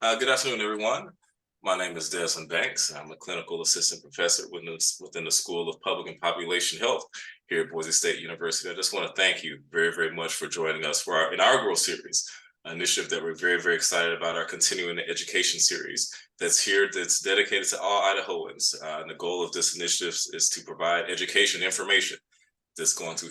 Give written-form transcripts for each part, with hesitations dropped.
Good afternoon, everyone. My name is Desmond Banks. I'm a clinical assistant professor within the School of Public and Population Health here at Boise State University. I just want to thank you very, very much for joining us for our inaugural series, an initiative that we're very, very excited about, our continuing education series that's dedicated to all Idahoans. And the goal of this initiative is to provide education information that's going to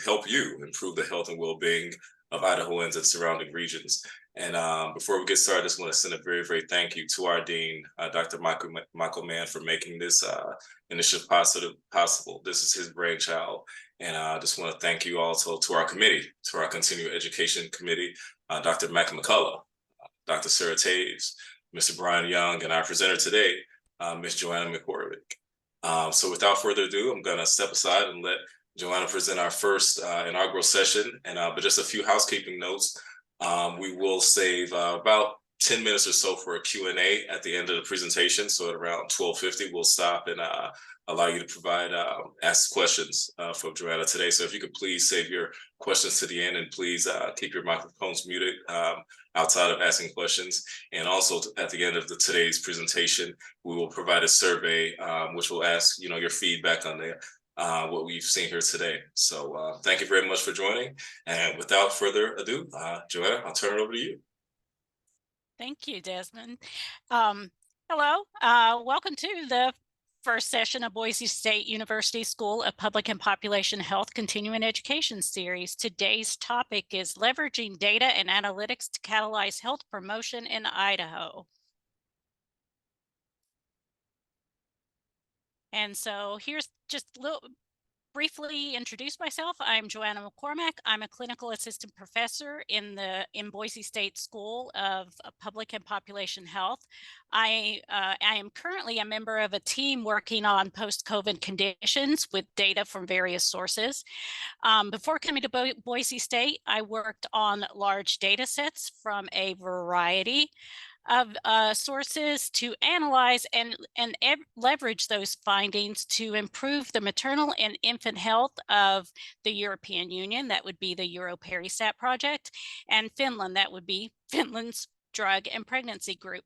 help you improve the health and well-being of Idahoans and surrounding regions. And before we get started, I just want to send a very, very thank you to our dean, Dr. Michael Mann, for making this initiative possible. This is his brainchild. And I just want to thank you also to our committee, to our continuing education committee, Dr. Mac McCullough, Dr. Sarah Taves, Mr. Brian Young, and our presenter today, Ms. Joanna McCormack. So without further ado, I'm going to step aside and let Joanna present our first inaugural session. And but just a few housekeeping notes. We will save about 10 minutes or so for a Q&A at the end of the presentation. So at around 12:50, we'll stop and allow you to ask questions for Joanna today. So if you could please save your questions to the end, and please keep your microphones muted outside of asking questions. And also at the end of today's presentation, we will provide a survey which will ask your feedback on what we've seen here today. So thank you very much for joining. And without further ado, Joanna, I'll turn it over to you. Thank you, Desmond. Hello, welcome to the first session of Boise State University School of Public and Population Health Continuing Education Series. Today's topic is leveraging data and analytics to catalyze health promotion in Idaho. And so here's just a little briefly introduce myself. I'm Joanna McCormack. I'm a clinical assistant professor in Boise State School of Public and Population Health. I am currently a member of a team working on post-COVID conditions with data from various sources. Before coming to Boise State, I worked on large data sets from a variety of sources to analyze and leverage those findings to improve the maternal and infant health of the European Union. That would be the EuroPeristat project, and Finland, that would be Finland's Drug and Pregnancy Group.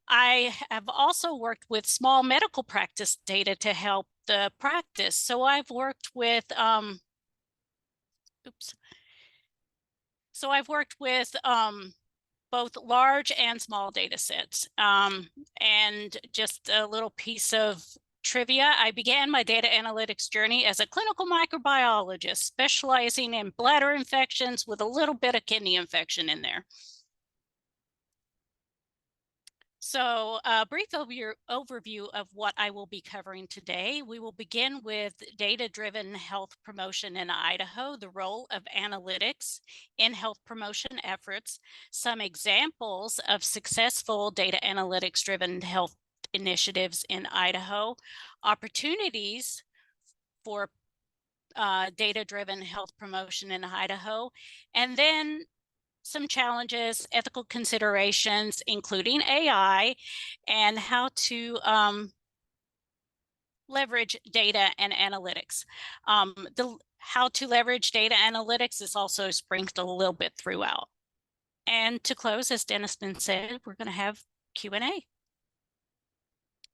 I have also worked with small medical practice data to help the practice. So I've worked with, both large and small data sets. And just a little piece of trivia, I began my data analytics journey as a clinical microbiologist, specializing in bladder infections with a little bit of kidney infection in there. So a brief overview of what I will be covering today. We will begin with data-driven health promotion in Idaho, the role of analytics in health promotion efforts, some examples of successful data analytics-driven health initiatives in Idaho, opportunities for data-driven health promotion in Idaho, and then some challenges, ethical considerations, including AI, and how to leverage data and analytics. How to leverage data analytics is also sprinkled a little bit throughout. And to close, as Dennisman said, we're going to have Q&A.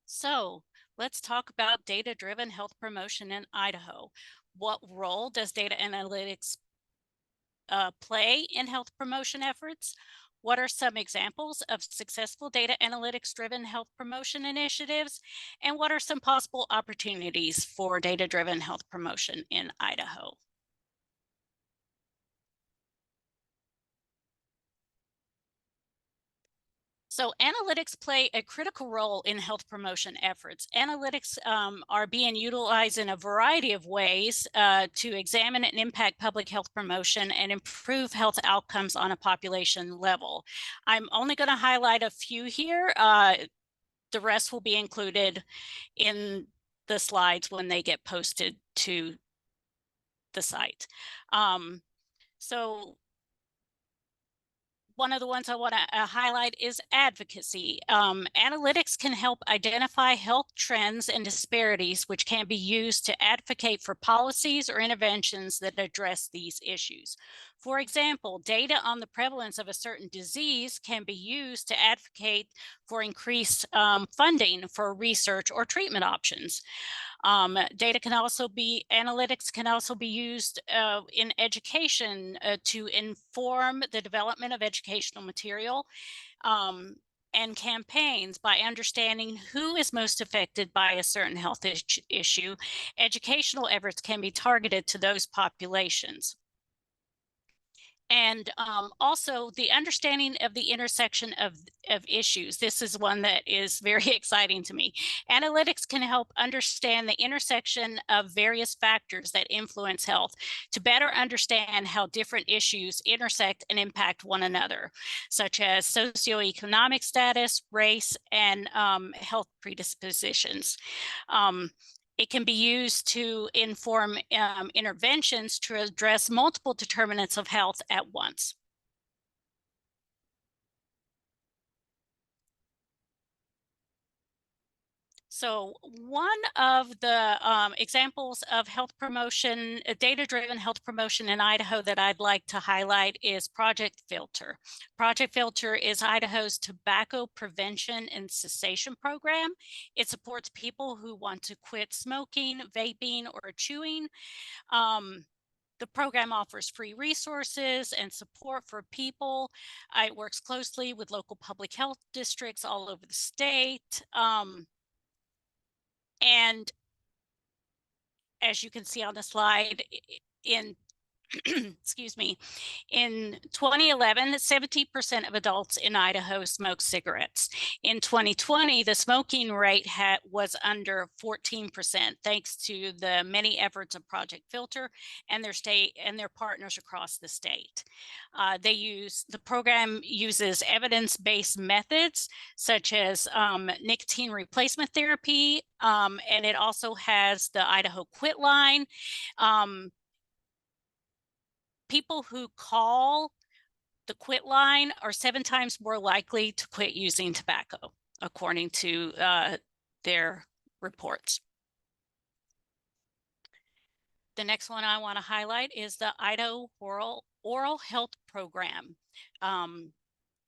So let's talk about data-driven health promotion in Idaho. What role does data analytics play in health promotion efforts? What are some examples of successful data analytics-driven health promotion initiatives? And what are some possible opportunities for data-driven health promotion in Idaho? So analytics play a critical role in health promotion efforts. Analytics are being utilized in a variety of ways to examine and impact public health promotion and improve health outcomes on a population level. I'm only going to highlight a few here. The rest will be included in the slides when they get posted to the site. So one of the ones I want to highlight is advocacy. Analytics can help identify health trends and disparities, which can be used to advocate for policies or interventions that address these issues. For example, data on the prevalence of a certain disease can be used to advocate for increased funding for research or treatment options. Analytics can also be used in education to inform the development of educational material and campaigns. By understanding who is most affected by a certain health issue, educational efforts can be targeted to those populations. And also the understanding of the intersection of issues. This is one that is very exciting to me. Analytics can help understand the intersection of various factors that influence health to better understand how different issues intersect and impact one another, such as socioeconomic status, race, and health predispositions. It can be used to inform interventions to address multiple determinants of health at once. So one of the examples of health promotion, data-driven health promotion in Idaho that I'd like to highlight is Project Filter. Project Filter is Idaho's tobacco prevention and cessation program. It supports people who want to quit smoking, vaping, or chewing. The program offers free resources and support for people. It works closely with local public health districts all over the state. And as you can see on the slide, in excuse me, in 2011, 70% of adults in Idaho smoked cigarettes. In 2020, the smoking rate was under 14%, thanks to the many efforts of Project Filter and their partners across the state. The program uses evidence-based methods such as nicotine replacement therapy, and it also has the Idaho Quit Line. People who call the quit line are 7 times more likely to quit using tobacco, according to their reports. The next one I want to highlight is the Idaho Oral Health Program.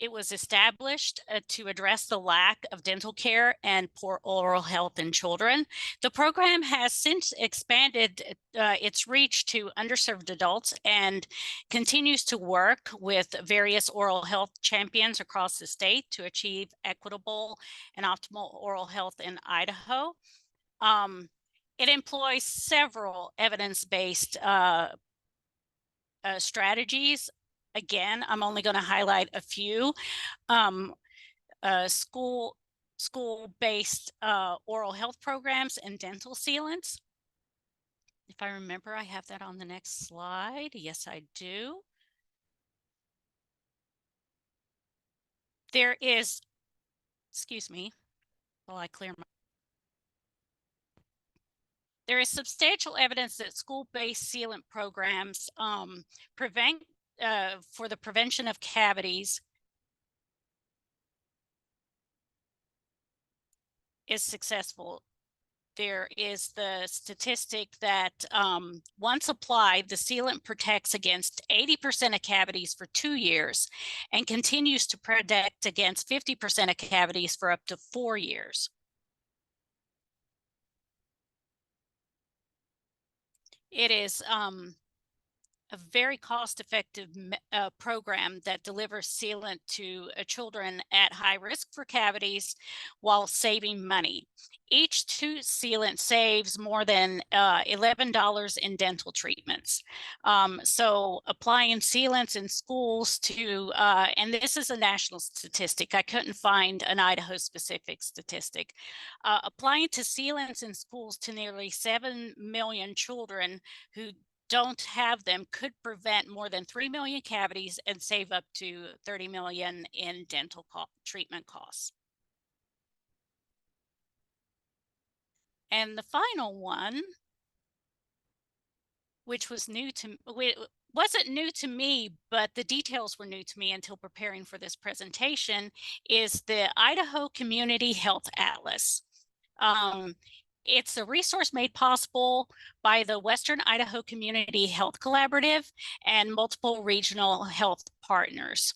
It was established to address the lack of dental care and poor oral health in children. The program has since expanded its reach to underserved adults and continues to work with various oral health champions across the state to achieve equitable and optimal oral health in Idaho. It employs several evidence-based strategies. Again, I'm only going to highlight a few. School-based oral health programs and dental sealants. If I remember, I have that on the next slide. Yes, I do. There is, excuse me, while I clear my. There is substantial evidence that school-based sealant programs for the prevention of cavities is successful. There is the statistic that once applied, the sealant protects against 80% of cavities for 2 years and continues to protect against 50% of cavities for up to 4 years. It is a very cost-effective program that delivers sealant to children at high risk for cavities while saving money. Each tooth sealant saves more than $11 in dental treatments. So applying sealants in schools to, and this is a national statistic, I couldn't find an Idaho-specific statistic. Applying to sealants in schools to nearly 7 million children who don't have them could prevent more than 3 million cavities and save up to 30 million in dental treatment costs. And the final one, which was new to wasn't new to me, but the details were new to me until preparing for this presentation, is the Idaho Community Health Atlas. Um, it's a resource made possible by the Western Idaho Community Health Collaborative and multiple regional health partners.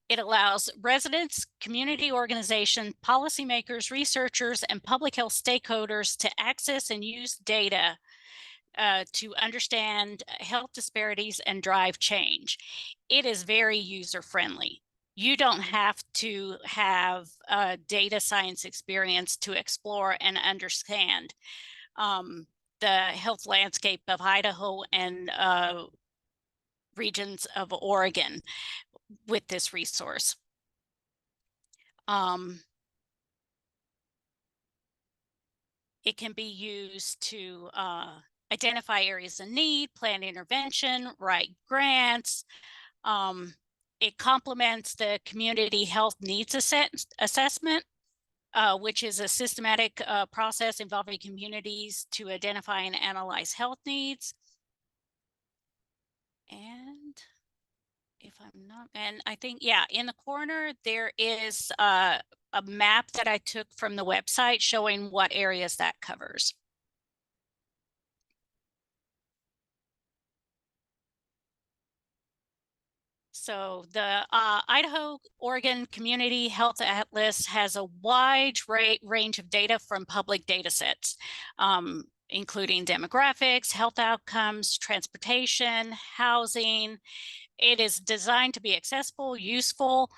It allows residents, community organizations, policymakers, researchers, and public health stakeholders to access and use data to understand health disparities and drive change. It is very user-friendly. You don't have to have data science experience to explore and understand the health landscape of Idaho and regions of Oregon with this resource. It can be used to identify areas of need, plan intervention, write grants. It complements the community health needs assessment, which is a systematic process involving communities to identify and analyze health needs. And if I'm not, and I think, yeah, in the corner, there is a map that I took from the website showing what areas that covers. So the Idaho-Oregon Community Health Atlas has a wide range of data from public data sets, including demographics, health outcomes, transportation, housing. It is designed to be accessible, useful,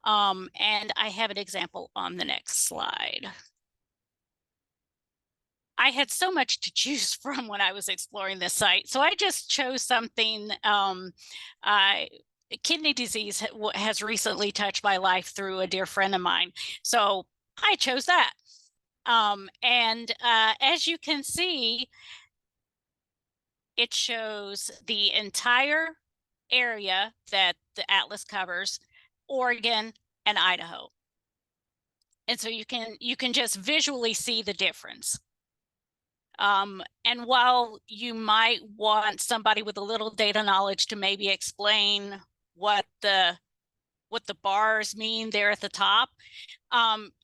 and I have an example on the next slide. I had so much to choose from when I was exploring this site, so I just chose something. Kidney disease has recently touched my life through a dear friend of mine, so I chose that. As you can see, it shows the entire area that the atlas covers, Oregon and Idaho. And so you can just visually see the difference. And while you might want somebody with a little data knowledge to maybe explain what the bars mean there at the top,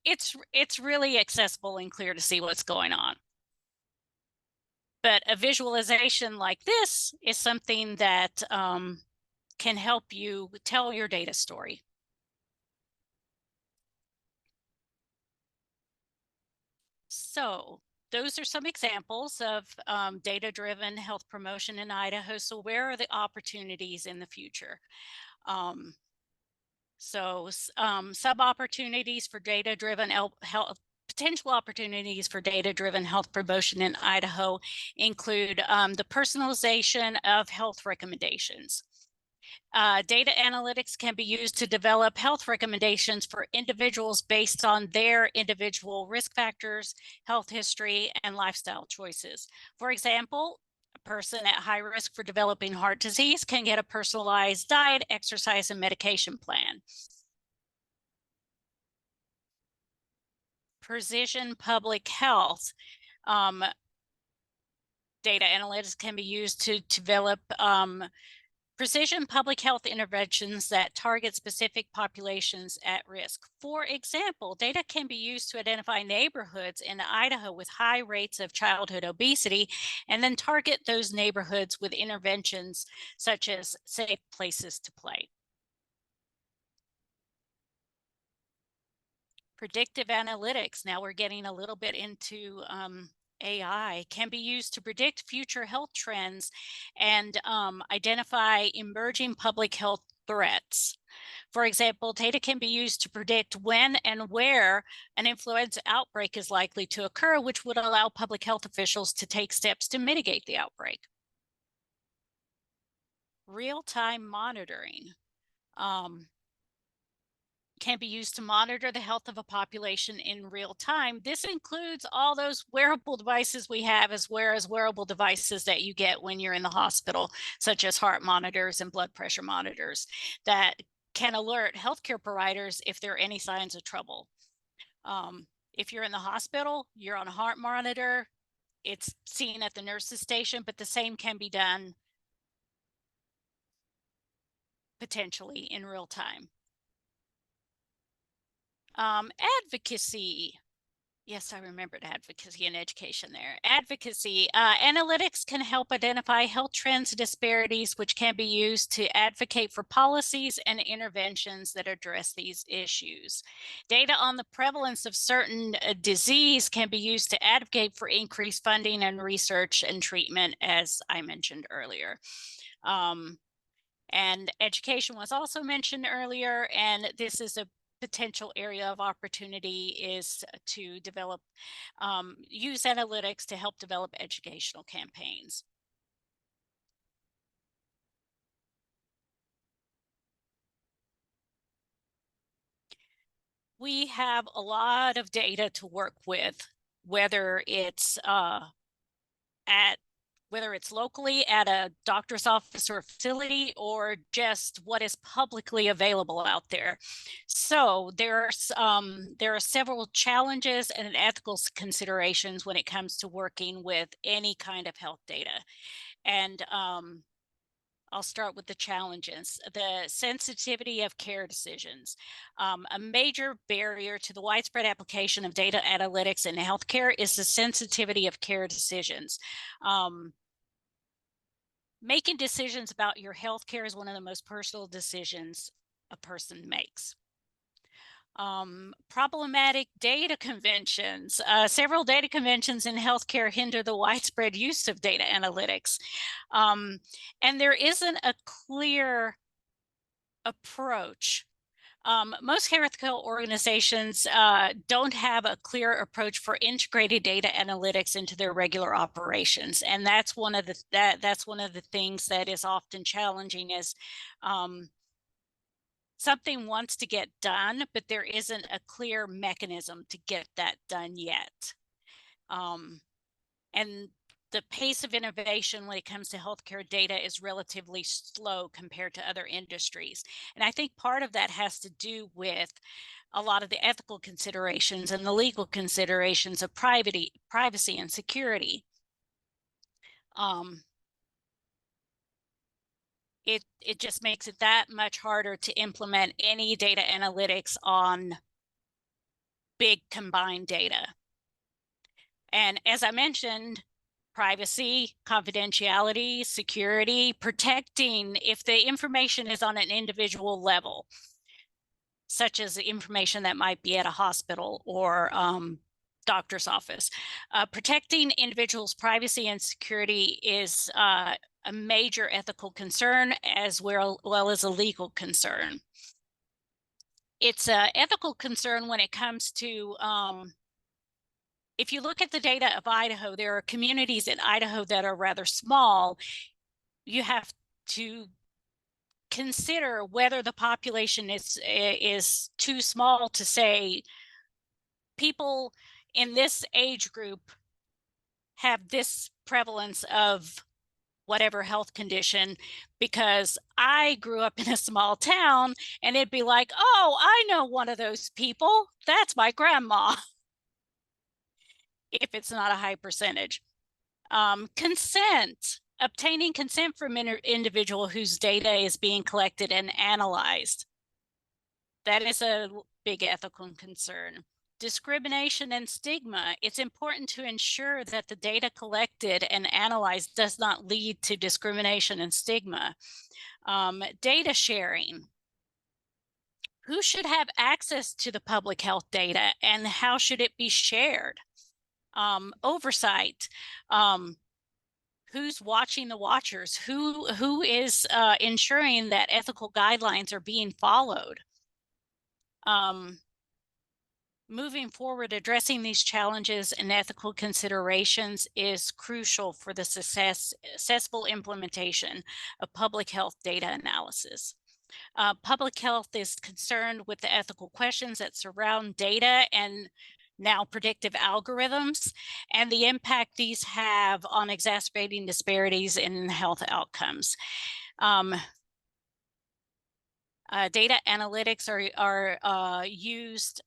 it's really accessible and clear to see what's going on. But a visualization like this is something that can help you tell your data story. So those are some examples of data-driven health promotion in Idaho. So where are the opportunities in the future? Some opportunities for data-driven health, potential opportunities for data-driven health promotion in Idaho include the personalization of health recommendations. Data analytics can be used to develop health recommendations for individuals based on their individual risk factors, health history, and lifestyle choices. For example, a person at high risk for developing heart disease can get a personalized diet, exercise, and medication plan. Precision public health. Data analytics can be used to develop precision public health interventions that target specific populations at risk. For example, data can be used to identify neighborhoods in Idaho with high rates of childhood obesity, and then target those neighborhoods with interventions such as safe places to play. Predictive analytics, now we're getting a little bit into AI, can be used to predict future health trends and identify emerging public health threats. For example, data can be used to predict when and where an influenza outbreak is likely to occur, which would allow public health officials to take steps to mitigate the outbreak. Real-time monitoring. Can be used to monitor the health of a population in real time. This includes all those wearable devices we have, as well as wearable devices that you get when you're in the hospital, such as heart monitors and blood pressure monitors that can alert healthcare providers if there are any signs of trouble. If you're in the hospital, you're on a heart monitor, it's seen at the nurse's station, but the same can be done potentially in real time. Advocacy. Yes, I remembered advocacy and education there. Advocacy. Analytics can help identify health trends and disparities, which can be used to advocate for policies and interventions that address these issues. Data on the prevalence of certain disease can be used to advocate for increased funding and research and treatment, as I mentioned earlier. And education was also mentioned earlier, and this is a potential area of opportunity is to develop, use analytics to help develop educational campaigns. We have a lot of data to work with, whether it's locally at a doctor's office or facility, or just what is publicly available out there. So there are several challenges and ethical considerations when it comes to working with any kind of health data. And I'll start with the challenges. The sensitivity of care decisions. A major barrier to the widespread application of data analytics in healthcare is the sensitivity of care decisions. Making decisions about your healthcare is one of the most personal decisions a person makes. Problematic data conventions. Several data conventions in healthcare hinder the widespread use of data analytics. And there isn't a clear approach. Most healthcare organizations don't have a clear approach for integrated data analytics into their regular operations, and that's one of the things that is often challenging. Is something wants to get done, but there isn't a clear mechanism to get that done yet. And the pace of innovation when it comes to healthcare data is relatively slow compared to other industries. And I think part of that has to do with a lot of the ethical considerations and the legal considerations of privacy and security. It just makes it that much harder to implement any data analytics on big combined data. And as I mentioned, privacy, confidentiality, security, protecting if the information is on an individual level, such as the information that might be at a hospital or doctor's office. Protecting individuals' privacy and security is a major ethical concern as well as a legal concern. It's an ethical concern when it comes to if you look at the data of Idaho, there are communities in Idaho that are rather small. You have to consider whether the population is too small to say people in this age group have this prevalence of whatever health condition, because I grew up in a small town and it'd be like, oh, I know one of those people. That's my grandma. If it's not a high percentage. Consent, obtaining consent from an individual whose data is being collected and analyzed. That is a big ethical concern. Discrimination and stigma. It's important to ensure that the data collected and analyzed does not lead to discrimination and stigma. Data sharing. Who should have access to the public health data and how should it be shared? Oversight, who's watching the watchers, who is ensuring that ethical guidelines are being followed. Moving forward, addressing these challenges and ethical considerations is crucial for the successful implementation of public health data analysis. Public health is concerned with the ethical questions that surround data and now predictive algorithms and the impact these have on exacerbating disparities in health outcomes. Data analytics are used.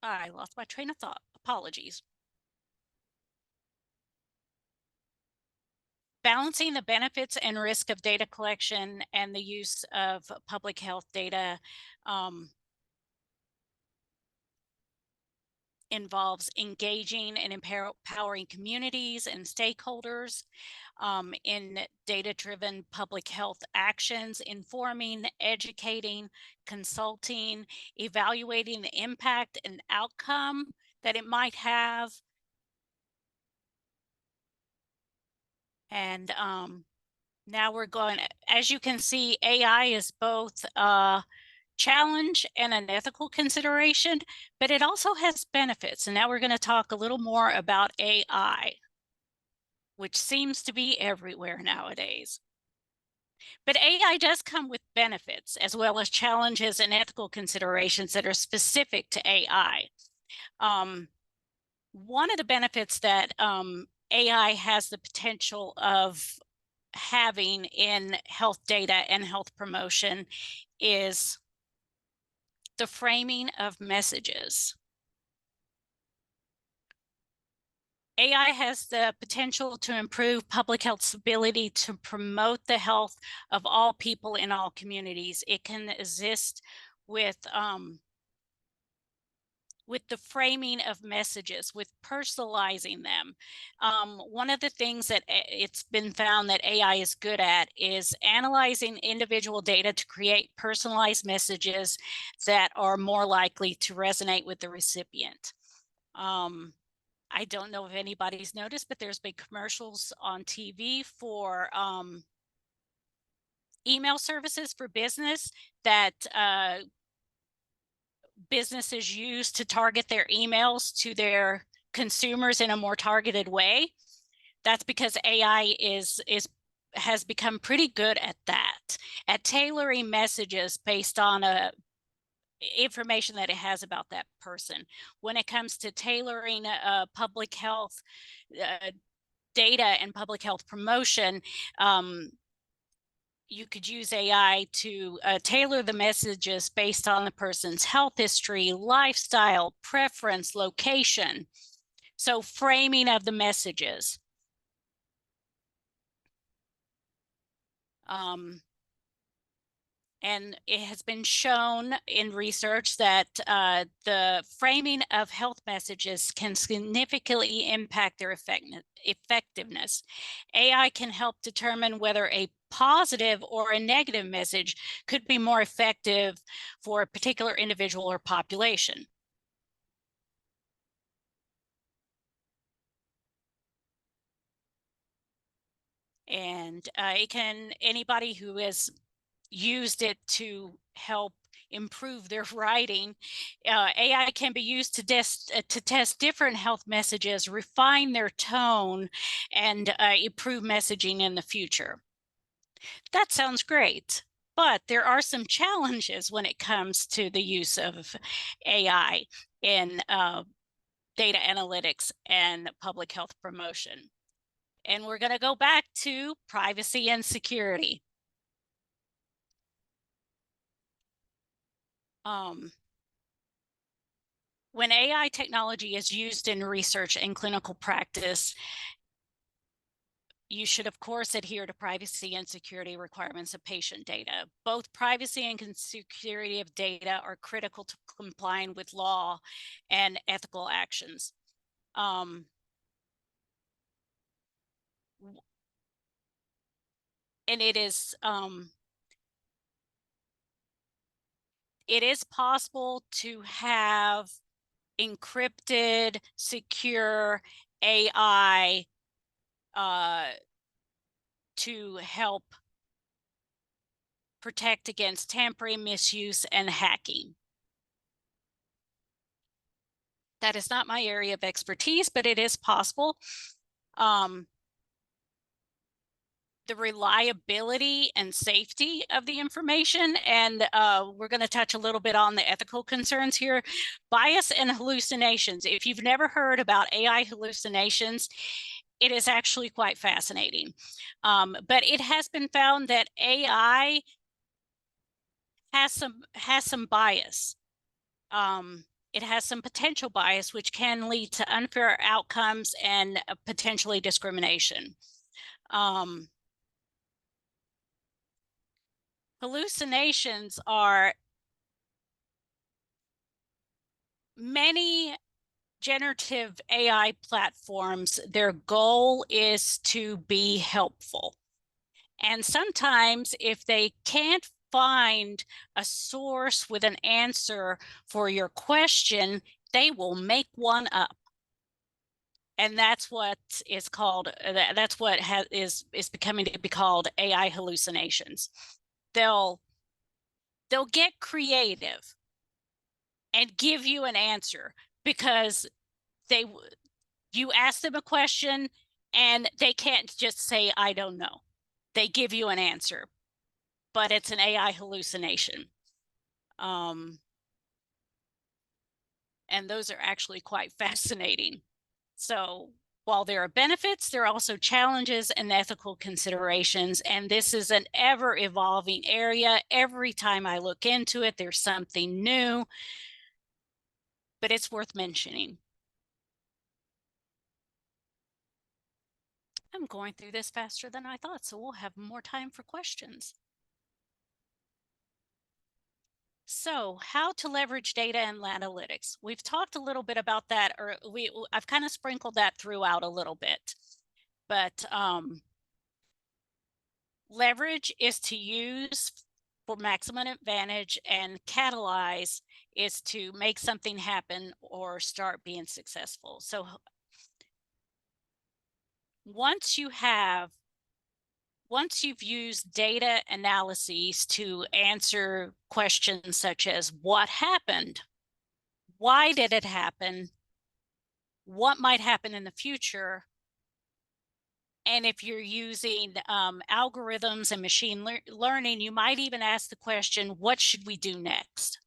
I lost my train of thought. Apologies. Balancing the benefits and risk of data collection and the use of public health data involves engaging and empowering communities and stakeholders in data-driven public health actions, informing, educating, consulting, evaluating the impact and outcome that it might have. And now we're going, as you can see, AI is both a challenge and an ethical consideration, but it also has benefits. And now we're going to talk a little more about AI, which seems to be everywhere nowadays. But AI does come with benefits as well as challenges and ethical considerations that are specific to AI. One of the benefits that AI has the potential of having in health data and health promotion is the framing of messages. AI has the potential to improve public health's ability to promote the health of all people in all communities. It can assist with the framing of messages, with personalizing them. One of the things that it's been found that AI is good at is analyzing individual data to create personalized messages that are more likely to resonate with the recipient. I don't know if anybody's noticed, but there's been commercials on TV for email services for business that businesses use to target their emails to their consumers in a more targeted way. That's because AI has become pretty good at that, at tailoring messages based on information that it has about that person. When it comes to tailoring public health data and public health promotion, you could use AI to tailor the messages based on the person's health history, lifestyle, preference, location. So framing of the messages. And it has been shown in research that the framing of health messages can significantly impact their effectiveness. AI can help determine whether a positive or a negative message could be more effective for a particular individual or population. And anybody who has used it to help improve their writing, AI can be used to test different health messages, refine their tone, and improve messaging in the future. That sounds great, but there are some challenges when it comes to the use of AI in data analytics and public health promotion. And we're going to go back to privacy and security. When AI technology is used in research and clinical practice, you should, of course, adhere to privacy and security requirements of patient data. Both privacy and security of data are critical to complying with law and ethical actions. And it is possible to have encrypted, secure AI to help protect against tampering, misuse, and hacking. That is not my area of expertise, but it is possible. The reliability and safety of the information, and we're going to touch a little bit on the ethical concerns here. Bias and hallucinations. If you've never heard about AI hallucinations, it is actually quite fascinating. But it has been found that AI has some bias. It has some potential bias, which can lead to unfair outcomes and potentially discrimination. Hallucinations are many generative AI platforms. Their goal is to be helpful. And sometimes if they can't find a source with an answer for your question, they will make one up. And that's what is called, that's what is becoming to be called AI hallucinations. They'll get creative and give you an answer because you ask them a question and they can't just say, I don't know. They give you an answer, but it's an AI hallucination. And those are actually quite fascinating. So while there are benefits, there are also challenges and ethical considerations. And this is an ever evolving area. Every time I look into it, there's something new, but it's worth mentioning. I'm going through this faster than I thought, so we'll have more time for questions. So how to leverage data and analytics. We've talked a little bit about that, or I've kind of sprinkled that throughout a little bit, but leverage is to use for maximum advantage, and catalyze is to make something happen or start being successful. So once you've used data analyses to answer questions such as what happened, why did it happen, what might happen in the future, and if you're using algorithms and machine learning, you might even ask the question, what should we do next?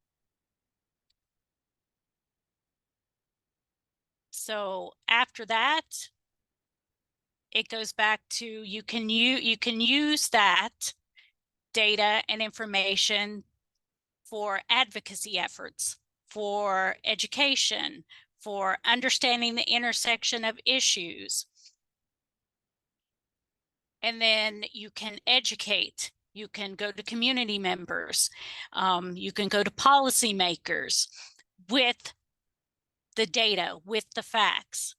So after that, it goes back to you can use that data and information for advocacy efforts, for education, for understanding the intersection of issues. And then you can educate. You can go to community members. You can go to policymakers with the data, with the facts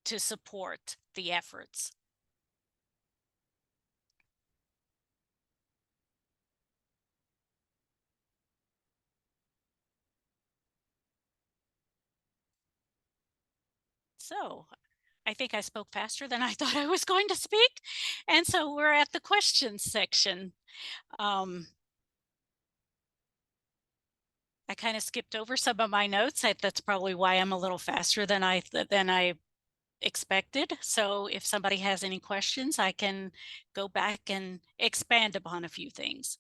to support the efforts. So I think I spoke faster than I thought I was going to speak. And so we're at the questions section. I kind of skipped over some of my notes. That's probably why I'm a little faster than I expected. So if somebody has any questions, I can go back and expand upon a few things.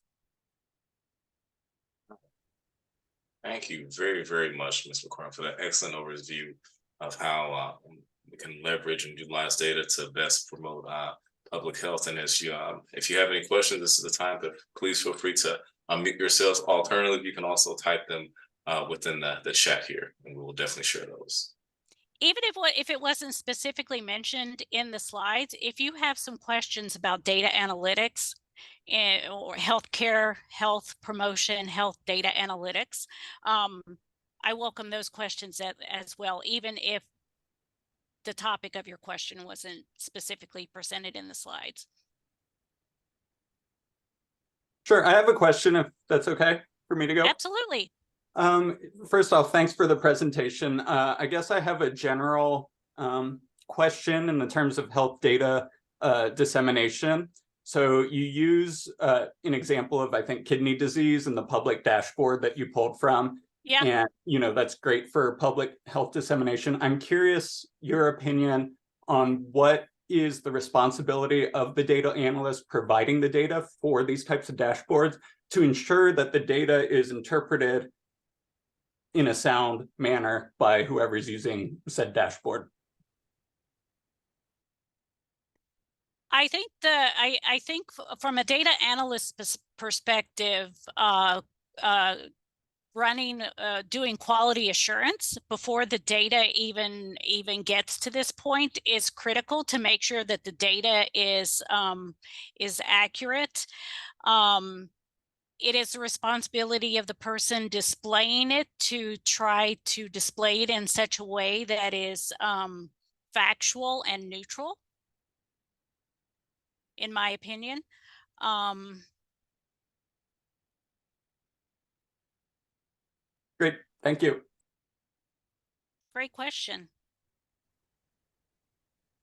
Thank you very, very much, Ms. McCormack, for that excellent overview of how we can leverage and utilize data to best promote public health. And as you, if you have any questions, this is the time to please feel free to unmute yourselves. Alternatively, you can also type them within the chat here, and we will definitely share those. Even if it wasn't specifically mentioned in the slides, if you have some questions about data analytics or healthcare, health promotion, health data analytics, I welcome those questions as well, even if the topic of your question wasn't specifically presented in the slides. Sure, I have a question if that's okay for me to go. Absolutely. First off, thanks for the presentation. I guess I have a general question in the terms of health data dissemination. So you use an example of, I think, kidney disease in the public dashboard that you pulled from. Yeah. And, you know, that's great for public health dissemination. I'm curious your opinion on what is the responsibility of the data analyst providing the data for these types of dashboards to ensure that the data is interpreted in a sound manner by whoever's using said dashboard. I think I think from a data analyst perspective, running, doing quality assurance before the data even gets to this point is critical to make sure that the data is accurate. It is the responsibility of the person displaying it to try to display it in such a way that is factual and neutral, in my opinion. Great, thank you. Great question.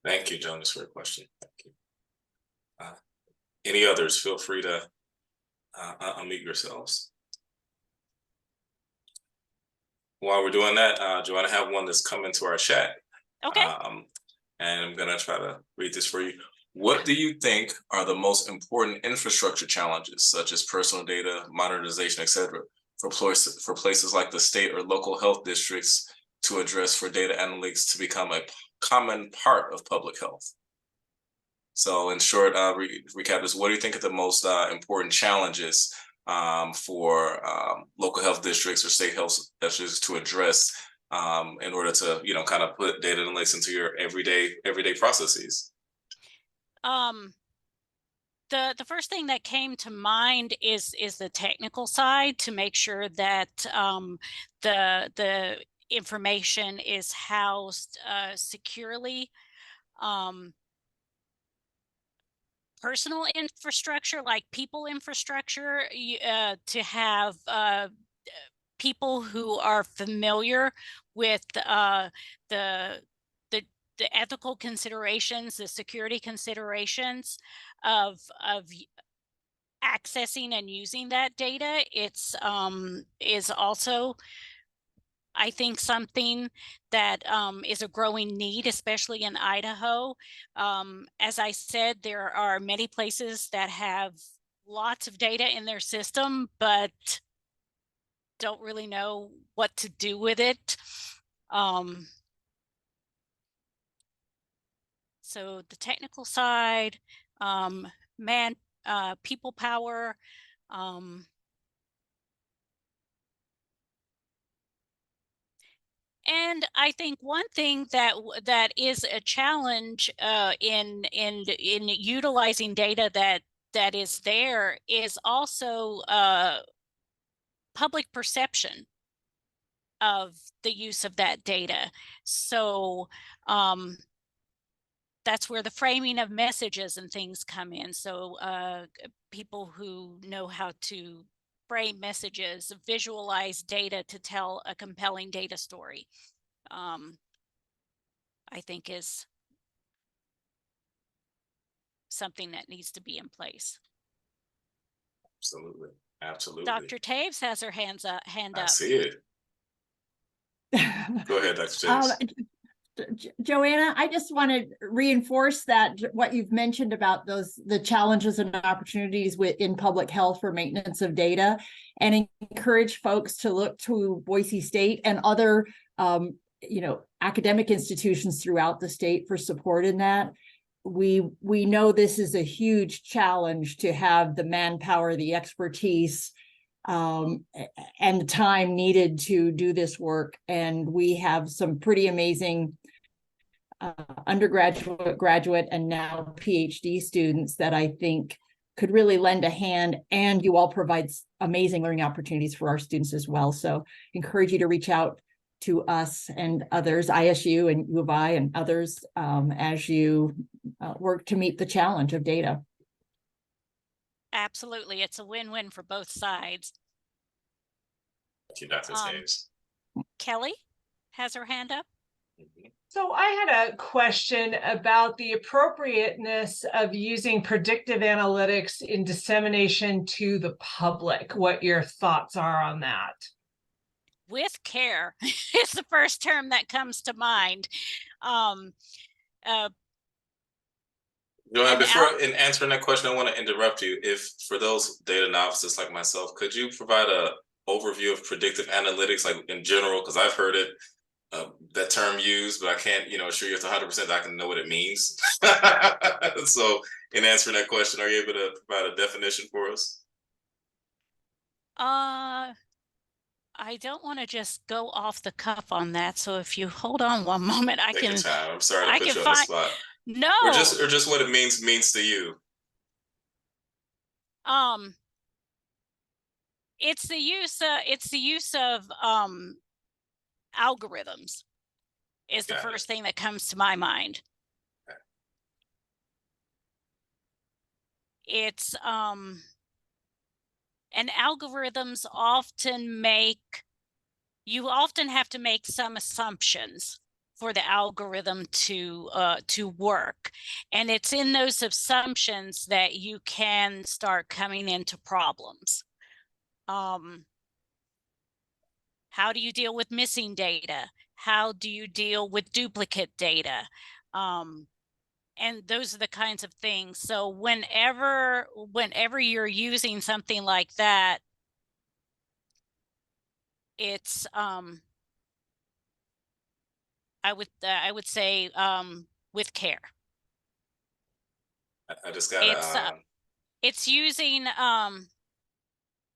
Thank you, Jonas, for your question. Thank you. Any others, feel free to unmute yourselves. While we're doing that, Joanna, I have one that's come into our chat. Okay. And I'm gonna try to read this for you. What do you think are the most important infrastructure challenges, such as personal data, modernization, et cetera, for places like the state or local health districts to address for data analytics to become a common part of public health? So in short, recap this, what do you think are the most important challenges for local health districts or state health districts to address in order to, kind of put data analytics into your everyday processes? The first thing that came to mind is the technical side, to make sure that the information is housed securely. Personal infrastructure, like people infrastructure, to have people who are familiar with the ethical considerations, the security considerations of accessing and using that data. It's is also, I think, something that is a growing need, especially in Idaho. As I said, there are many places that have lots of data in their system, but don't really know what to do with it. So the technical side, people power, and I think one thing that is a challenge in utilizing data that is there is also public perception of the use of that data. So that's where the framing of messages and things come in. So people who know how to frame messages, visualize data to tell a compelling data story, I think is something that needs to be in place. Absolutely, absolutely. Dr. Taves has her hand up. I see it. Go ahead, Dr. Taves. Joanna, I just want to reinforce that what you've mentioned about the challenges and opportunities in public health for maintenance of data, and encourage folks to look to Boise State and other academic institutions throughout the state for support in that. We know this is a huge challenge to have the manpower, the expertise, and the time needed to do this work. And we have some pretty amazing undergraduate, graduate, and now PhD students that I think could really lend a hand, and you all provide amazing learning opportunities for our students as well. So encourage you to reach out to us and others, ISU and U of I and others, as you work to meet the challenge of data. Absolutely, it's a win-win for both sides. Thank you, Dr. Taves. Kelly has her hand up. So I had a question about the appropriateness of using predictive analytics in dissemination to the public. What your thoughts are on that? With care is the first term that comes to mind. Joanna, before in answering that question, I want to interrupt you. If for those data novices like myself, could you provide a overview of predictive analytics, like in general? Because I've heard it, that term used, but I can't, assure you 100% I can know what it means. So in answering that question, are you able to provide a definition for us? I I don't want to just go off the cuff on that. So if you hold on one moment, Take your time. I'm sorry to I put can you on the find, spot. no. Or just what it means to you. It's the use of algorithms is the first thing that comes to my mind. Okay. It's and algorithms often you often have to make some assumptions for the algorithm to work, and it's in those assumptions that you can start coming into problems. How do you deal with missing data? How do you deal with duplicate data? And those are the kinds of things. So whenever you're using something like that, it's I would say with care. I just gotta it's using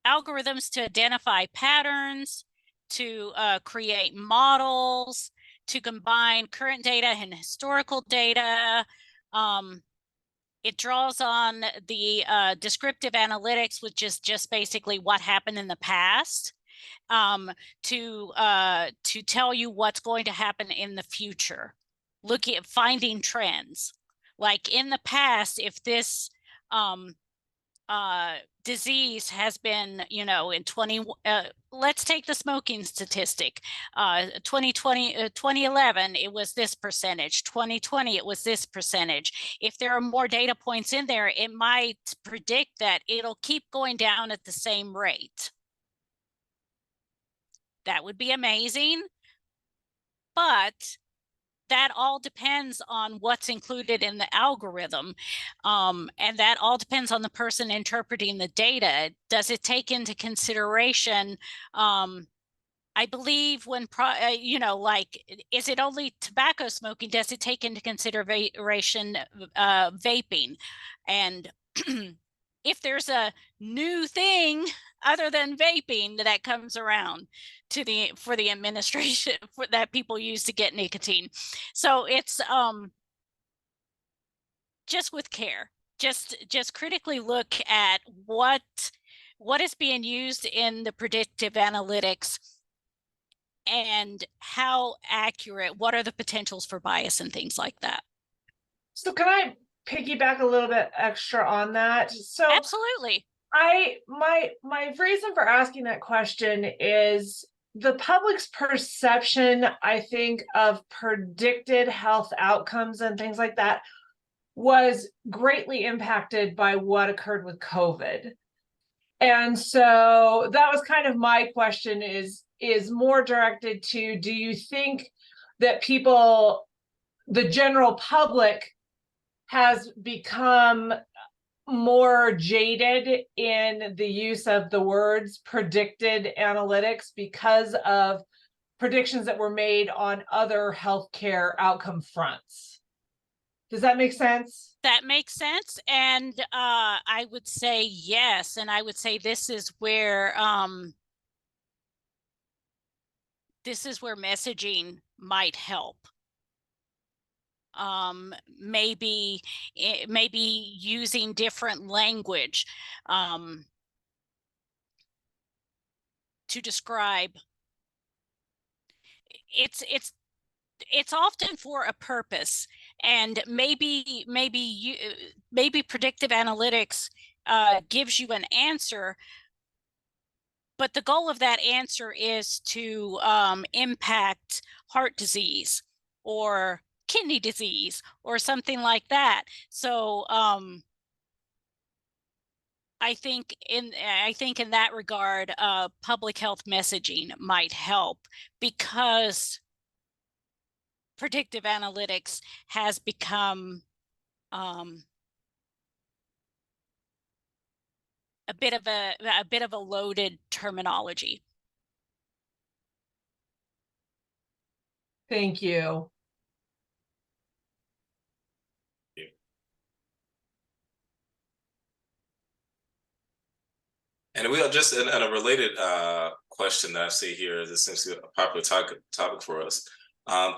algorithms to identify patterns, to create models, to combine current data and historical data. It draws on the descriptive analytics, which is just basically what happened in the past, to tell you what's going to happen in the future. Looking at finding trends, like in the past, if this disease has been, in 20, let's take the smoking statistic. 2011, it was this percentage. 2020, it was this percentage. If there are more data points in there, it might predict that it'll keep going down at the same rate. That would be amazing. But that all depends on what's included in the algorithm. And that all depends on the person interpreting the data. Does it take into consideration, I believe when, is it only tobacco smoking? Does it take into consideration vaping? And if there's a new thing other than vaping that comes around for the administration that people use to get nicotine. So it's just with care, just critically look at what is being used in the predictive analytics and how accurate, what are the potentials for bias and things like that. So can I piggyback a little bit extra on that? So absolutely. My reason for asking that question is the public's perception, I think, of predicted health outcomes and things like that was greatly impacted by what occurred with COVID. And so that was kind of my question is more directed to, do you think that the general public has become more jaded in the use of the words predicted analytics because of predictions that were made on other healthcare outcome fronts? Does that make sense? That makes sense. And I would say yes. And I would say this is where messaging might help. Maybe using different language to describe. It's often for a purpose, and maybe predictive analytics gives you an answer, but the goal of that answer is to impact heart disease or kidney disease or something like that. So I think in that regard, public health messaging might help, because predictive analytics has become a bit of a loaded terminology. Thank you. And we are just in a related question that I see here. This seems to be a popular topic for us.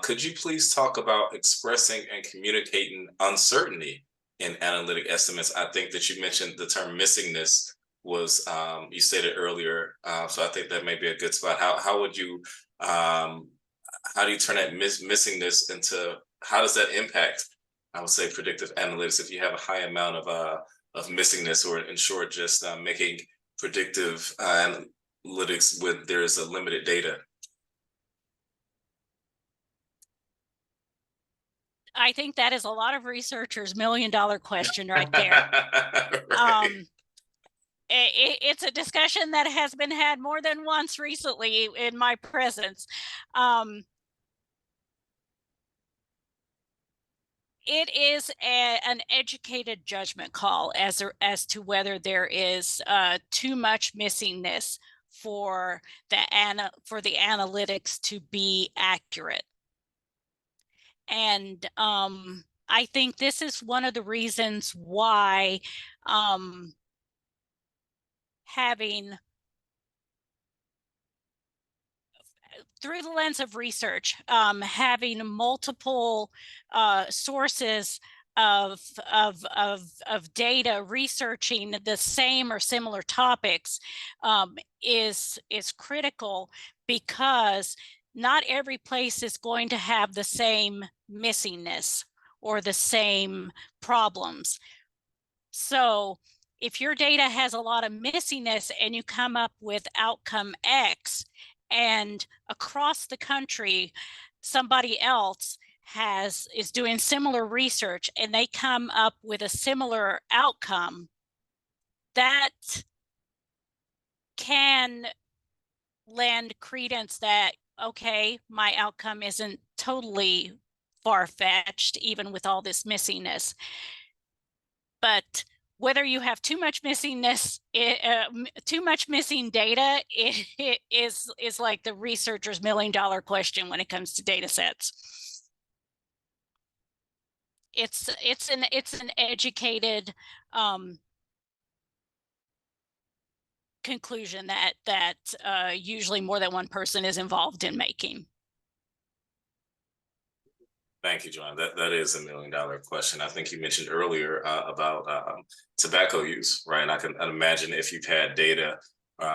Could you please talk about expressing and communicating uncertainty in analytic estimates? I think that you mentioned the term missingness was you stated earlier, so I think that may be a good spot. How would you how do you turn that missingness into, how does that impact, I would say, predictive analytics if you have a high amount of missingness, or in short, just making predictive analytics when there's a limited data? I think that is a lot of researchers' $1-million question right there. Right. It's a discussion that has been had more than once recently in my presence. It is an educated judgment call as to whether there is too much missingness for the analytics to be accurate. And I think this is one of the reasons why having, through the lens of research, having multiple sources of data researching the same or similar topics is critical, because not every place is going to have the same missingness or the same problems. So if your data has a lot of missingness and you come up with outcome X, and across the country somebody else is doing similar research and they come up with a similar outcome, that can lend credence that, okay, my outcome isn't totally far-fetched, even with all this missingness. But whether you have too much missingness, too much missing data, is like the researcher's $1-million question when it comes to data sets. It's an educated conclusion that usually more than one person is involved in making. Thank you, Joanna. That is a $1-million question. I think you mentioned earlier about tobacco use, right? And I can imagine if you've had data,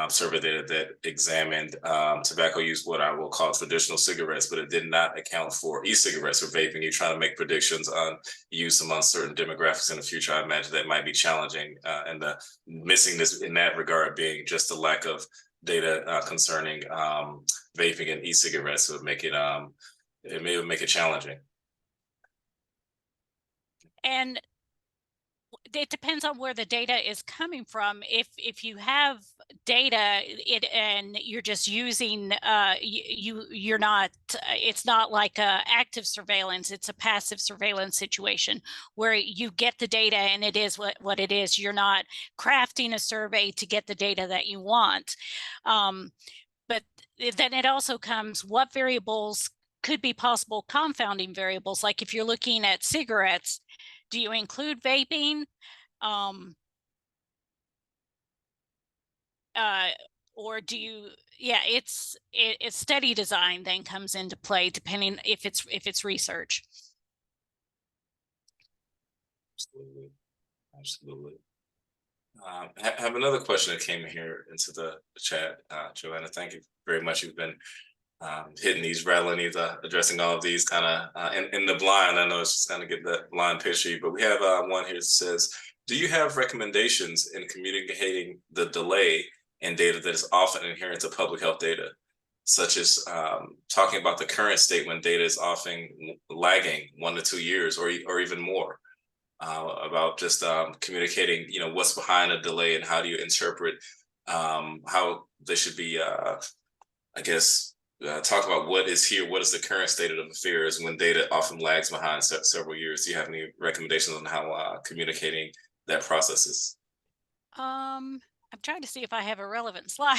survey data that examined tobacco use, what I will call traditional cigarettes, but it did not account for e-cigarettes or vaping. You're trying to make predictions on use among certain demographics in the future. I imagine that might be challenging, and the missingness in that regard being just the lack of data concerning vaping and e-cigarettes would make it may make it challenging. And it depends on where the data is coming from. If you have data and you're just using you're not, it's not like a active surveillance, it's a passive surveillance situation where you get the data and it is what it is. You're not crafting a survey to get the data that you want. But then it also comes, what variables could be possible confounding variables? Like if you're looking at cigarettes, do you include vaping? Or do you, it's study design then comes into play, depending if it's research. Absolutely. Absolutely. Have another question that came here into the chat, Joanna. Thank you very much. You've been hitting these, rattling these, addressing all of these kind of in the blind. I know it's just kind of get that blind picture, but we have one here that says, do you have recommendations in communicating the delay in data that is often inherent to public health data, such as talking about the current state when data is often lagging 1 to 2 years or even more, about just communicating, what's behind a delay and how do you interpret how they should be, I guess, talk about what is here, what is the current state of affairs when data often lags behind several years. Do you have any recommendations on how communicating that process is? I'm trying to see if I have a relevant slide.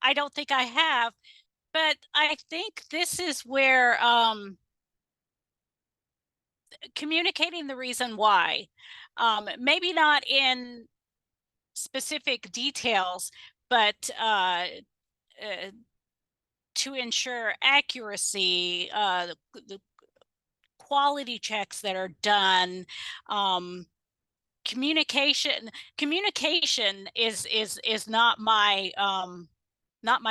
I don't think I have, but I think this is where communicating the reason why, maybe not in specific details, but to ensure accuracy, the quality checks that are done, communication is not my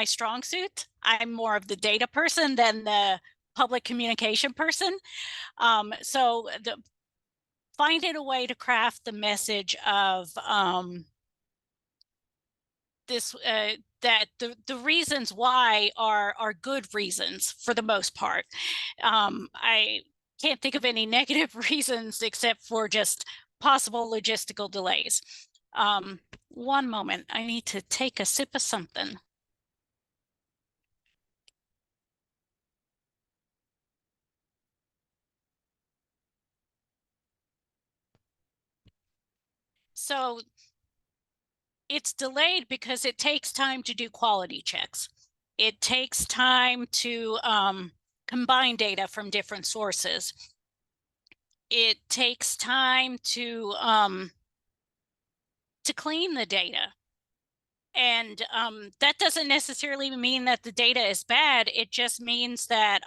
strong suit. I'm more of the data person than the public communication person. So finding a way to craft the message of this that the reasons why are good reasons for the most part. I can't think of any negative reasons except for just possible logistical delays. One moment, I need to take a sip of something. So it's delayed because it takes time to do quality checks. It takes time to combine data from different sources. It takes time to clean the data. And that doesn't necessarily mean that the data is bad. It just means that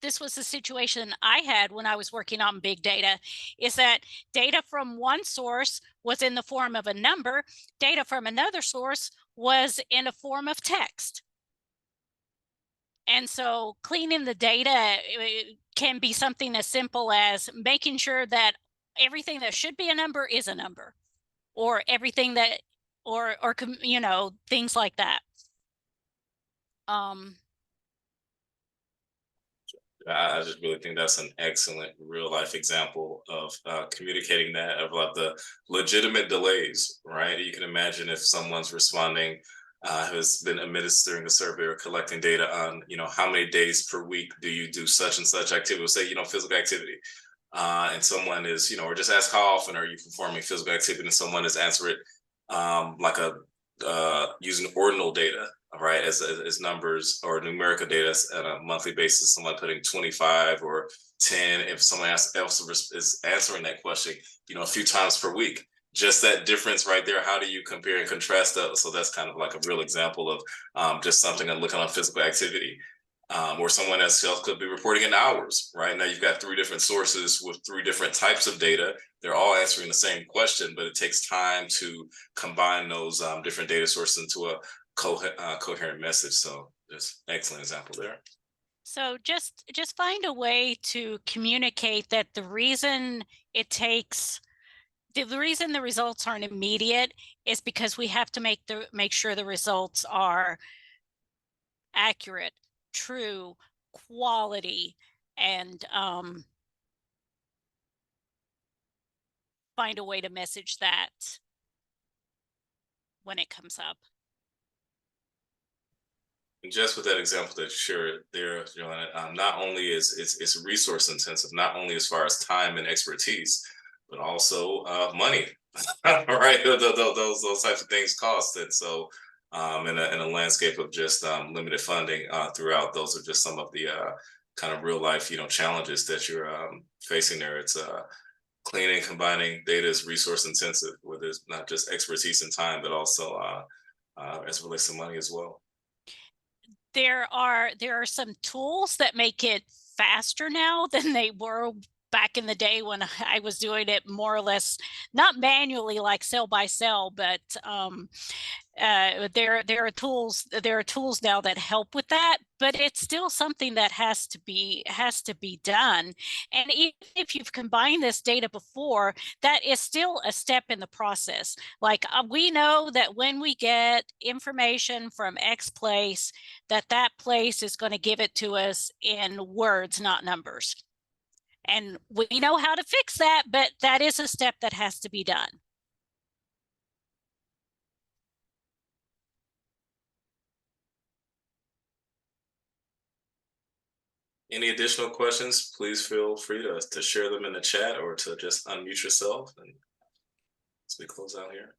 this was the situation I had when I was working on big data, is that data from one source was in the form of a number, data from another source was in a form of text. And so cleaning the data can be something as simple as making sure that everything that should be a number is a number, or everything that, or you know, things like that. I just really think that's an excellent real life example of communicating that, of like the legitimate delays, right? You can imagine if someone's responding who has been administering the survey or collecting data on, you know, how many days per week do you do such and such activity, say, you know, physical activity. And someone is, you know, or just ask how often are you performing physical activity, and someone is answering like a using ordinal data, right, as numbers or numerical data on a monthly basis. Someone putting 25 or 10. If someone else is answering that question, you know, a few times per week, just that difference right there. How do you compare and contrast that? So that's kind of like a real example of just something and looking on physical activity. Or someone else could be reporting in hours, right? Now you've got 3 different sources with 3 different types of data. They're all answering the same question, but it takes time to combine those different data sources into a coherent message. So just excellent example there. So just find a way to communicate that the reason it takes, the reason the results aren't immediate is because we have to make sure the results are accurate, true, quality, and find a way to message that when it comes up. And just with that example that you shared there, Joanna, not only is it's resource intensive, not only as far as time and expertise, but also money, right? Those types of things cost. And so in a landscape of just limited funding throughout, those are just some of the kind of real life, you know, challenges that you're facing there. It's cleaning, combining data is resource intensive, where there's not just expertise and time, but also as it relates to money as well. There are some tools that make it faster now than they were back in the day when I was doing it more or less, not manually like cell by cell, but there are tools now that help with that, but it's still something that has to be done. And even if you've combined this data before, that is still a step in the process. Like we know that when we get information from X place, that place is going to give it to us in words, not numbers. And we know how to fix that, but that is a step that has to be done. Any additional questions, please feel free to share them in the chat or to just unmute yourself and as we close out here.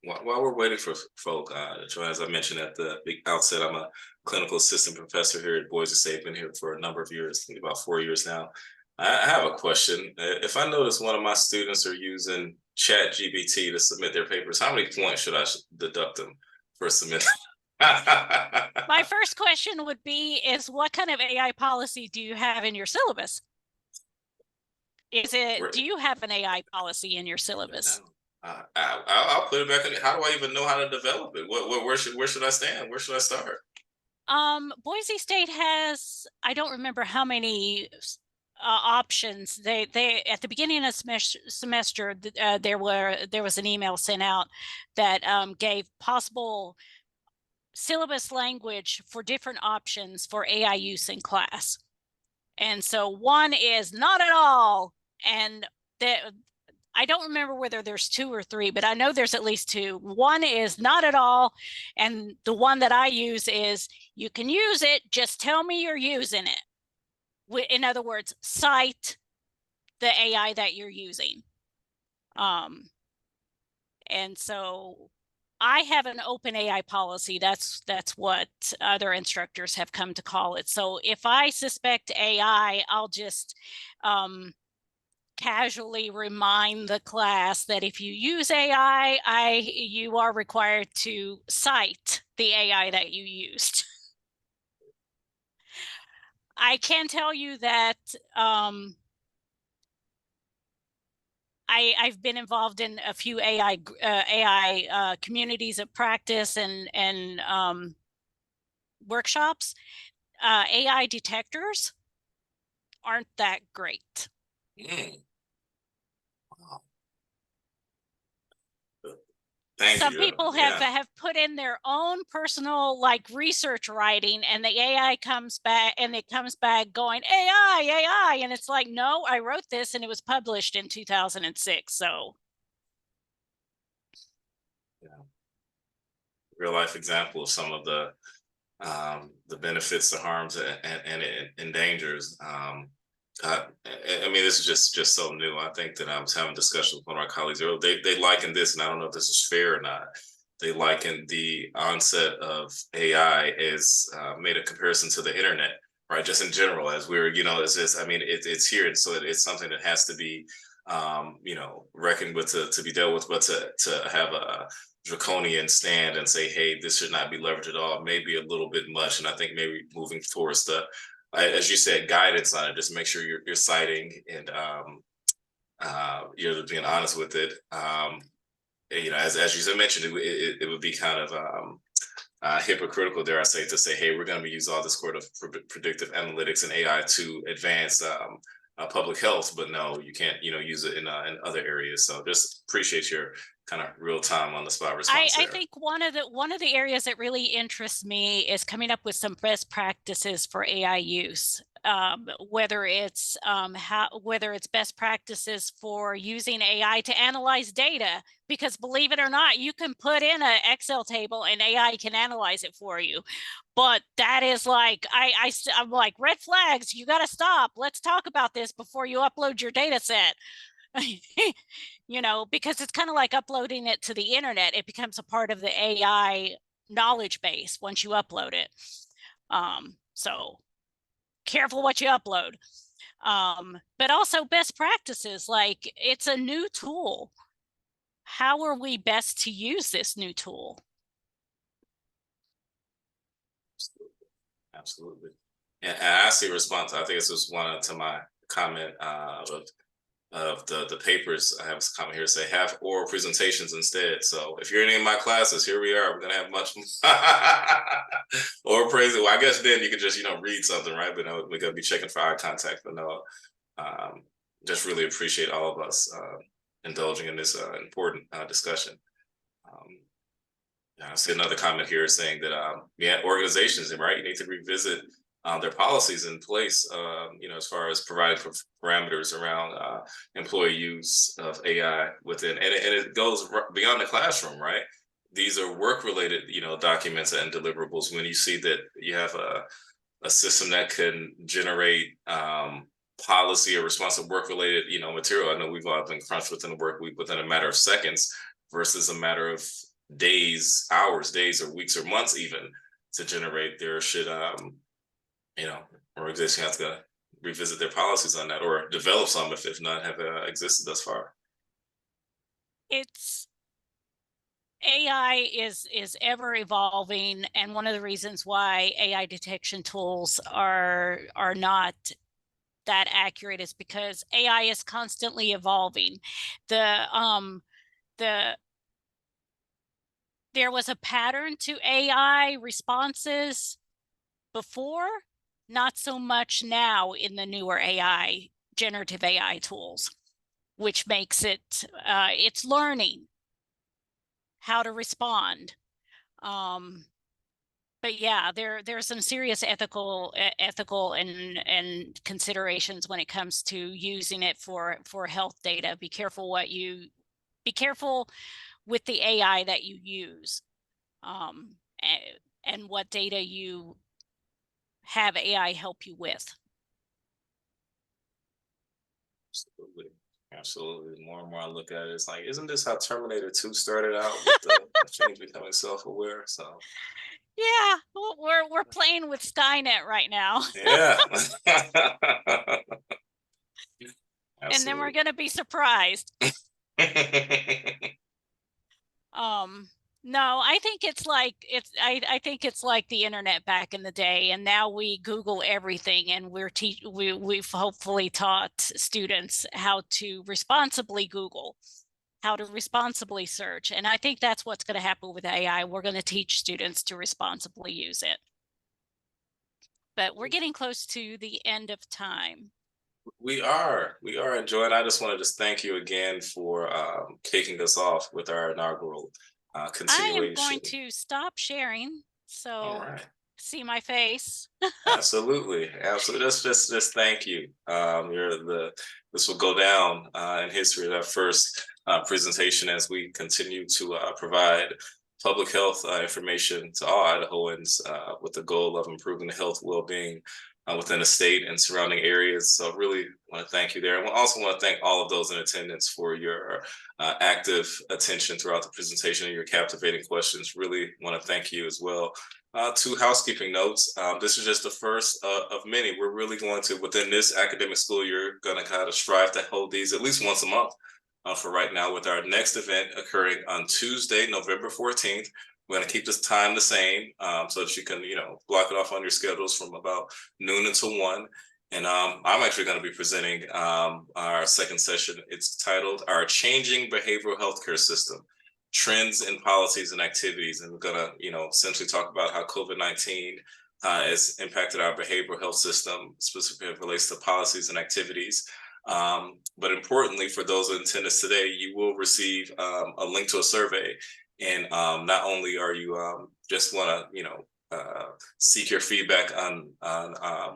While we're waiting for folk, as I mentioned at the big outset, I'm a clinical assistant professor here at Boise State. Been here for a number of years, I think about 4 years now. I have a question. If I notice one of my students are using ChatGPT to submit their papers, how many points should I deduct them for submitting? My first question would be is what kind of AI policy do you have in your syllabus? Do you have an AI policy in your syllabus? I'll put it back in. How do I even know how to develop it? Where should I stand? Where should I start? Boise State has, I don't remember how many options. They at the beginning of semester there was an email sent out that gave possible syllabus language for different options for AI use in class. And so one is not at all, and I don't remember whether there's 2 or 3, but I know there's at least 2. One is not at all, and the one that I use is you can use it, just tell me you're using it. In other words, cite the AI that you're using. And so I have an open AI policy. That's what other instructors have come to call it. So if I suspect AI, I'll just casually remind the class that if you use AI, you are required to cite the AI that you used. I can tell you that I've been involved in a few AI communities of practice and workshops. AI detectors aren't that great. Wow. Some people have put in their own personal research writing, and the AI comes back going AI, and it's like, no, I wrote this and it was published in 2006. So yeah, real life example of some of the benefits, the harms, and dangers. I mean, this is just so new. I think that I was having a discussion with one of our colleagues earlier. They likened this, and I don't know if this is fair or not. They likened the onset of AI as made a comparison to the internet, right? Just in general, as we're, it's just, I mean, it's here, and so it's something that has to be, reckoned with to be dealt with, but to have a draconian stand and say, hey, this should not be leveraged at all, maybe a little bit much. And I think maybe moving towards as you said, guidance on it, just make sure you're citing and you're being honest with it. As you mentioned, it would be kind of hypocritical, dare I say, to say, hey, we're going to use all this sort of predictive analytics and AI to advance public health, but no, you can't, use it in other areas. So just appreciate your kind of real time on the spot response. I think one of the areas that really interests me is coming up with some best practices for AI use. Whether it's best practices for using AI to analyze data, because believe it or not, you can put in an Excel table and AI can analyze it for you. But that is like, I'm like, red flags, you got to stop. Let's talk about this before you upload your data set. Because it's kind of like uploading it to the internet. It becomes a part of the AI knowledge base once you upload it. So careful what you upload. But also best practices, like it's a new tool. How are we best to use this new tool? Absolutely. And I see a response. I think this was one to my comment of the papers. I have a comment here say have oral presentations instead. So if you're in any of my classes, here we are. We're gonna have much oral praise. Well, I guess then you could just read something, right? But no, we're gonna be checking for eye contact. But no, just really appreciate all of us indulging in this important discussion. I see another comment here saying that organizations, right, you need to revisit their policies in place, as far as providing parameters around employee use of AI within, and it goes beyond the classroom, right? These are work-related, documents and deliverables. When you see that you have a system that can generate policy or responsive work-related, material. I know we've all been crunched within the work week within a matter of seconds versus a matter of days, hours, days, or weeks, or months even to generate. There should, organization has to revisit their policies on that, or develop some if none have existed thus far? It's AI is ever evolving, and one of the reasons why AI detection tools are not that accurate is because AI is constantly evolving. There was a pattern to AI responses before, not so much now in the newer AI, generative AI tools, which makes it, it's learning how to respond. But yeah, there's some serious ethical and considerations when it comes to using it for health data. Be careful with the AI that you use, and what data you have AI help you with. Absolutely. Absolutely. The more and more I look at it, it's like, isn't this how Terminator 2 started out with the machines becoming self-aware? So Yeah, we're playing with Skynet right now. yeah. And then we're Absolutely. gonna be surprised. No, I think it's like I think it's like the internet back in the day, and now we Google everything, and we've hopefully taught students how to responsibly Google, how to responsibly search. And I think that's what's going to happen with AI. We're going to teach students to responsibly use it. But we're getting close to the end of time. We are, and Joanna, I just want to just thank you again for kicking us off with our inaugural continuation. I am going to stop sharing, so All right. see my face. Absolutely. Just thank you. This will go down in history as our first presentation as we continue to provide public health information to all Idahoans with the goal of improving the health well-being within the state and surrounding areas. So really want to thank you there. I also want to thank all of those in attendance for your active attention throughout the presentation and your captivating questions. Really want to thank you as well. Two housekeeping notes. This is just the first of many. We're really going to, within this academic school year, going to kind of strive to hold these at least once a month for right now, with our next event occurring on Tuesday, November 14th. We're going to keep this time the same so that you can, block it off on your schedules from about noon until 1. And I'm actually going to be presenting our second session. It's titled Our Changing Behavioral Healthcare System, Trends in Policies and Activities. And we're going to, essentially talk about how COVID-19 has impacted our behavioral health system, specifically as it relates to policies and activities. But importantly, for those in attendance today, you will receive a link to a survey. And not only are you just want to, seek your feedback on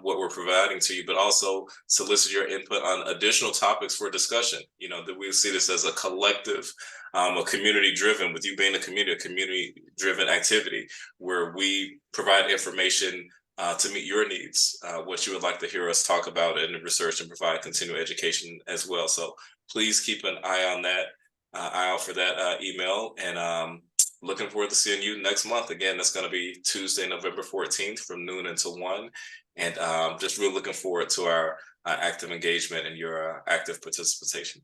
what we're providing to you, but also solicit your input on additional topics for discussion. That we see this as a collective, a community-driven, with you being a community-driven activity where we provide information to meet your needs, what you would like to hear us talk about in the research, and provide continuing education as well. So please keep an eye on that. Eye out for that email, and looking forward to seeing you next month. Again, that's going to be Tuesday, November 14th from noon until 1. And just really looking forward to our active engagement and your active participation.